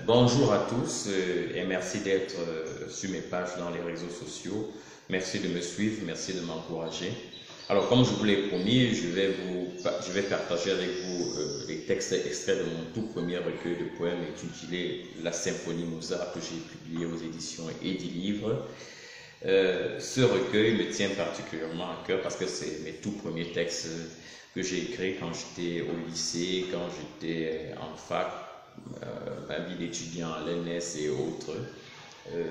Bonjour à tous et merci d'être sur mes pages dans les réseaux sociaux. Merci de me suivre, merci de m'encourager. Alors, comme je vous l'ai promis, je vais partager avec vous les textes extraits de mon tout premier recueil de poèmes intitulé La Symphonie Mozart que j'ai publié aux éditions Edilivre. Ce recueil me tient particulièrement à cœur parce que c'est mes tout premiers textes que j'ai écrits quand j'étais au lycée, quand j'étais en fac, ma vie d'étudiant à l'ENS et autres.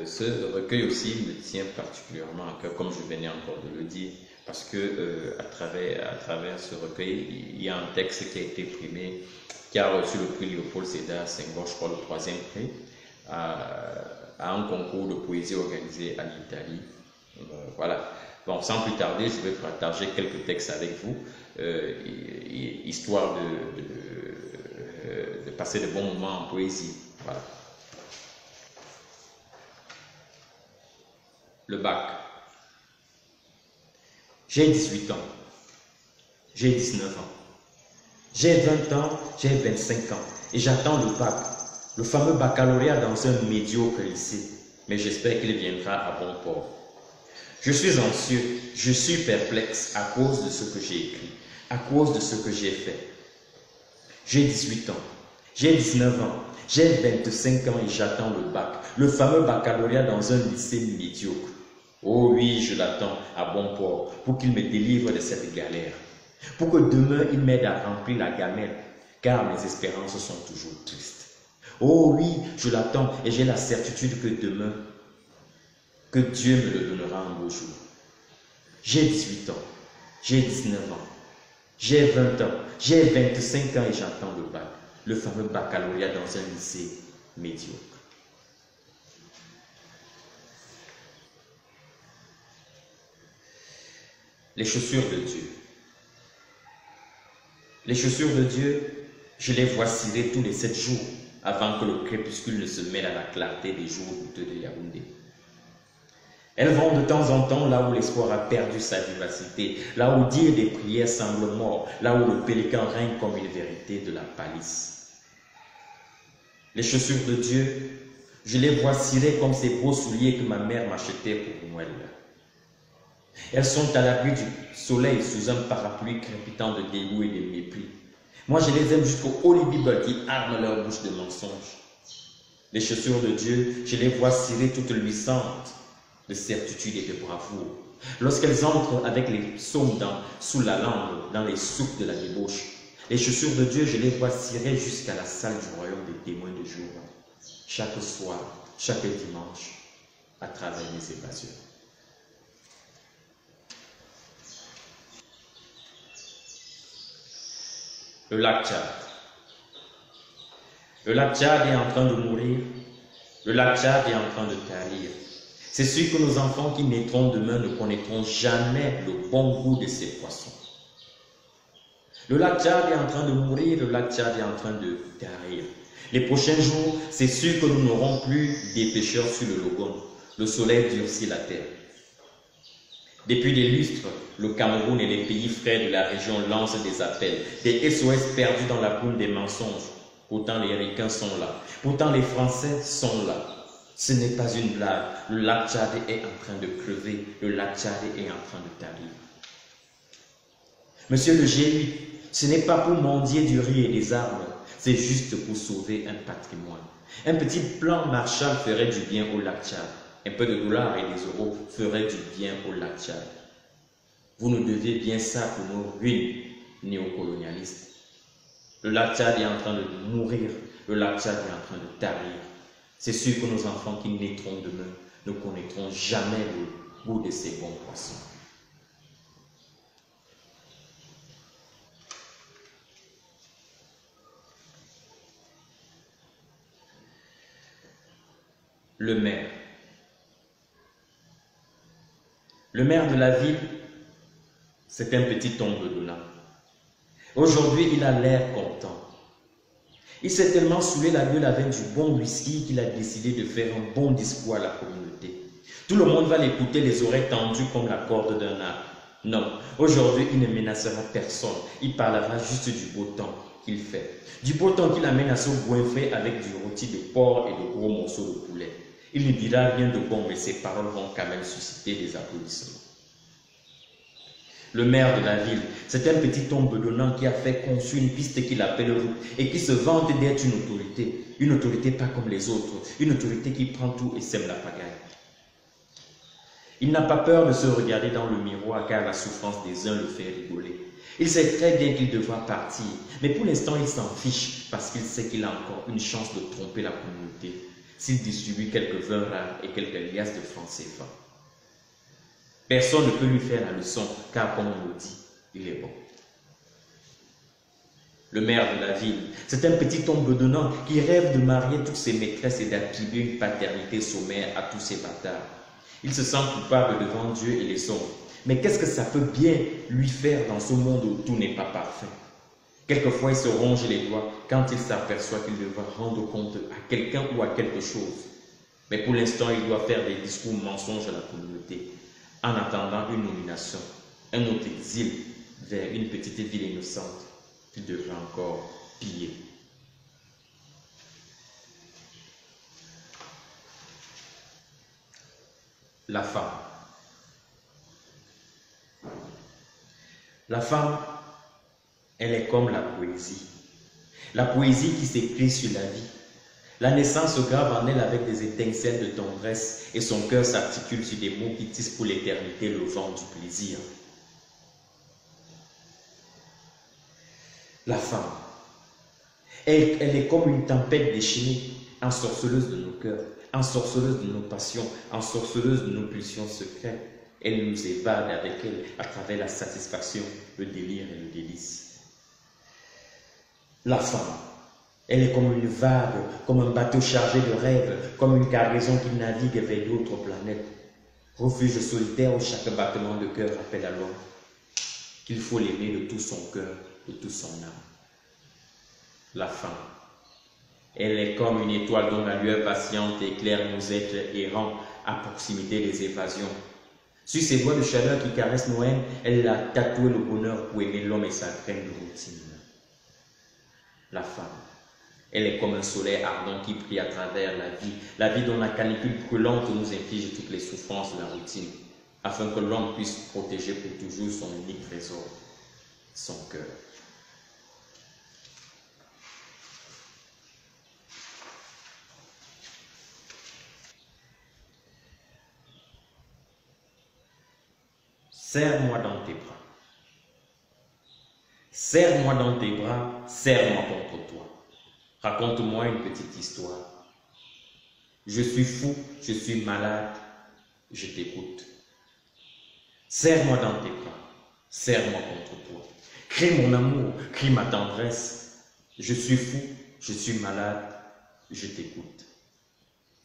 Ce recueil aussi me tient particulièrement à cœur, comme je venais encore de le dire, parce que à travers ce recueil, il y a un texte qui a été primé, qui a reçu le prix Léopold Sédar Senghor, je crois le 3e prix, à un concours de poésie organisé en Italie. Voilà. Bon, sans plus tarder, je vais partager quelques textes avec vous, histoire de passer de bons moments en poésie. Voilà. Le bac. J'ai 18 ans. J'ai 19 ans. J'ai 20 ans, j'ai 25 ans. Et j'attends le bac. Le fameux baccalauréat dans un médiocre lycée. Mais j'espère qu'il viendra à bon port. Je suis anxieux, je suis perplexe à cause de ce que j'ai écrit, à cause de ce que j'ai fait. J'ai 18 ans, j'ai 19 ans, j'ai 25 ans et j'attends le bac, le fameux baccalauréat dans un lycée médiocre. Oh oui, je l'attends à bon port pour qu'il me délivre de cette galère, pour que demain il m'aide à remplir la gamelle, car mes espérances sont toujours tristes. Oh oui, je l'attends et j'ai la certitude que demain, que Dieu me le donnera un beau jour. J'ai 18 ans, j'ai 19 ans, j'ai 20 ans, j'ai 25 ans et j'attends le bac, le fameux baccalauréat dans un lycée médiocre. Les chaussures de Dieu. Les chaussures de Dieu, je les vois cirer tous les 7 jours avant que le crépuscule ne se mêle à la clarté des jours douteux de Yaoundé. Elles vont de temps en temps là où l'espoir a perdu sa vivacité, là où dire des prières semble mort, là où le pélican règne comme une vérité de la palisse. Les chaussures de Dieu, je les vois cirer comme ces beaux souliers que ma mère m'achetait pour Noël. Elles sont à l'abri du soleil sous un parapluie crépitant de dégoût et de mépris. Moi je les aime jusqu'aux Holy Bible qui arment leur bouche de mensonges. Les chaussures de Dieu, je les vois cirer toutes luisantes de certitude et de bravoure. Lorsqu'elles entrent avec les psaumes sous la langue, dans les soupes de la débauche, les chaussures de Dieu, je les vois cirer jusqu'à la salle du royaume des témoins de Jéhovah. Chaque soir, chaque dimanche, à travers mes évasions. Le lac Tchad. Le lac Tchad est en train de mourir. Le lac Tchad est en train de tarir. C'est sûr que nos enfants qui naîtront demain ne connaîtront jamais le bon goût de ces poissons. Le lac Tchad est en train de mourir, le lac Tchad est en train de tarir. Les prochains jours, c'est sûr que nous n'aurons plus des pêcheurs sur le Logone. Le soleil durcit la terre. Depuis des lustres, le Cameroun et les pays frères de la région lancent des appels, des SOS perdus dans la brume des mensonges. Pourtant les Ricains sont là, pourtant les Français sont là. Ce n'est pas une blague, le lac Tchad est en train de crever, le lac Tchad est en train de tarir. Monsieur le G8, ce n'est pas pour mendier du riz et des armes, c'est juste pour sauver un patrimoine. Un petit plan Marshall ferait du bien au lac Tchad. Un peu de dollars et des euros ferait du bien au lac Tchad. Vous nous devez bien ça pour nos ruines néocolonialistes. Le lac Tchad est en train de mourir, le lac Tchad est en train de tarir. C'est sûr que nos enfants qui naîtront demain ne connaîtront jamais le goût de ces bons poissons. Le maire. Le maire de la ville, c'est un petit tombe-de-là. Aujourd'hui, il a l'air content. Il s'est tellement saoulé la gueule avec du bon whisky qu'il a décidé de faire un bon discours à la communauté. Tout le monde va l'écouter les oreilles tendues comme la corde d'un arc. Non, aujourd'hui, il ne menacera personne. Il parlera juste du beau temps. qu'il fait. Du beau temps qu'il amène à son goinfré avec du rôti de porc et de gros morceaux de poulet. Il ne dira rien de bon, mais ses paroles vont quand même susciter des applaudissements. Le maire de la ville, c'est un petit homme bedonnant qui a fait conçu une piste qu'il appelle route et qui se vante d'être une autorité pas comme les autres, une autorité qui prend tout et sème la pagaille. Il n'a pas peur de se regarder dans le miroir car la souffrance des uns le fait rigoler. Il sait très bien qu'il devra partir, mais pour l'instant il s'en fiche parce qu'il sait qu'il a encore une chance de tromper la communauté s'il distribue quelques vins rares et quelques liasses de francs CFA. Personne ne peut lui faire la leçon car comme on le dit, il est bon. Le maire de la ville, c'est un petit homme bedonnant qui rêve de marier toutes ses maîtresses et d'attribuer une paternité sommaire à tous ses bâtards. Il se sent coupable devant Dieu et les hommes. Mais qu'est-ce que ça peut bien lui faire dans ce monde où tout n'est pas parfait? Quelquefois, il se ronge les doigts quand il s'aperçoit qu'il devra rendre compte à quelqu'un ou à quelque chose. Mais pour l'instant, il doit faire des discours mensonges à la communauté, en attendant une nomination, un autre exil vers une petite ville innocente qu'il devra encore piller. La femme. La femme, elle est comme la poésie. La poésie qui s'écrit sur la vie. La naissance se grave en elle avec des étincelles de tendresse et son cœur s'articule sur des mots qui tissent pour l'éternité le vent du plaisir. La femme, elle est comme une tempête déchaînée, ensorceleuse de nos cœurs, ensorceleuse de nos passions, ensorceleuse de nos pulsions secrètes. Elle nous évade avec elle à travers la satisfaction, le délire et le délice. La femme, elle est comme une vague, comme un bateau chargé de rêves, comme une cargaison qui navigue vers d'autres planètes. Refuge solitaire où chaque battement de cœur rappelle à l'homme qu'il faut l'aimer de tout son cœur, de toute son âme. La femme, elle est comme une étoile dont la lueur vacillante éclaire nos êtres errants à proximité des évasions. Sur ses doigts de chaleur qui caressent nos haines, elle a tatoué le bonheur pour aimer l'homme et sa graine de routine. La femme, elle est comme un soleil ardent qui brille à travers la vie dont la canicule brûlante nous inflige toutes les souffrances de la routine, afin que l'homme puisse protéger pour toujours son unique trésor, son cœur. Serre-moi dans tes bras. Serre-moi dans tes bras, serre-moi contre toi. Raconte-moi une petite histoire. Je suis fou, je suis malade, je t'écoute. Serre-moi dans tes bras, serre-moi contre toi. Crie mon amour, crie ma tendresse. Je suis fou, je suis malade, je t'écoute.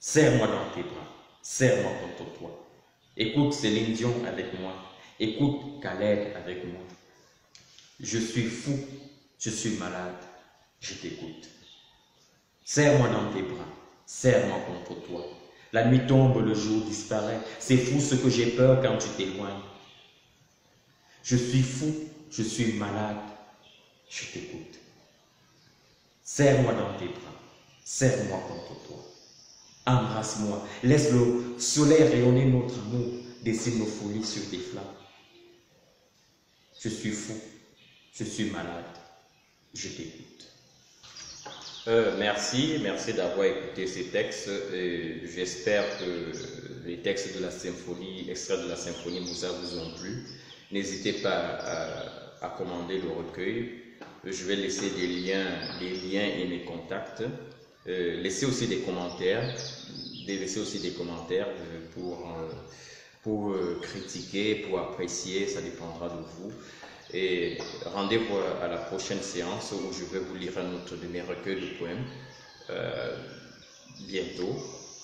Serre-moi dans tes bras, serre-moi contre toi. Écoute Céline Dion avec moi. Écoute Khaled avec moi. Je suis fou, je suis malade, je t'écoute. Serre-moi dans tes bras, serre-moi contre toi. La nuit tombe, le jour disparaît. C'est fou ce que j'ai peur quand tu t'éloignes. Je suis fou, je suis malade, je t'écoute. Serre-moi dans tes bras, serre-moi contre toi. Embrasse-moi, laisse le soleil rayonner notre amour, dessine nos folies sur tes flammes. Je suis fou, je suis malade, je t'écoute. Merci d'avoir écouté ces textes. J'espère que les textes de la symphonie, extraits de la symphonie Moussa vous ont plu. N'hésitez pas à commander le recueil. Je vais laisser des liens et mes contacts. Laissez aussi des commentaires. Pour critiquer, pour apprécier, ça dépendra de vous. Et rendez-vous à la prochaine séance où je vais vous lire un autre de mes recueils de poèmes bientôt,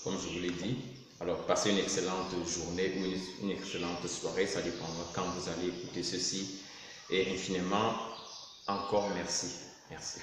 comme je vous l'ai dit. Alors passez une excellente journée ou une excellente soirée, ça dépendra quand vous allez écouter ceci. Et infiniment, encore merci. Merci.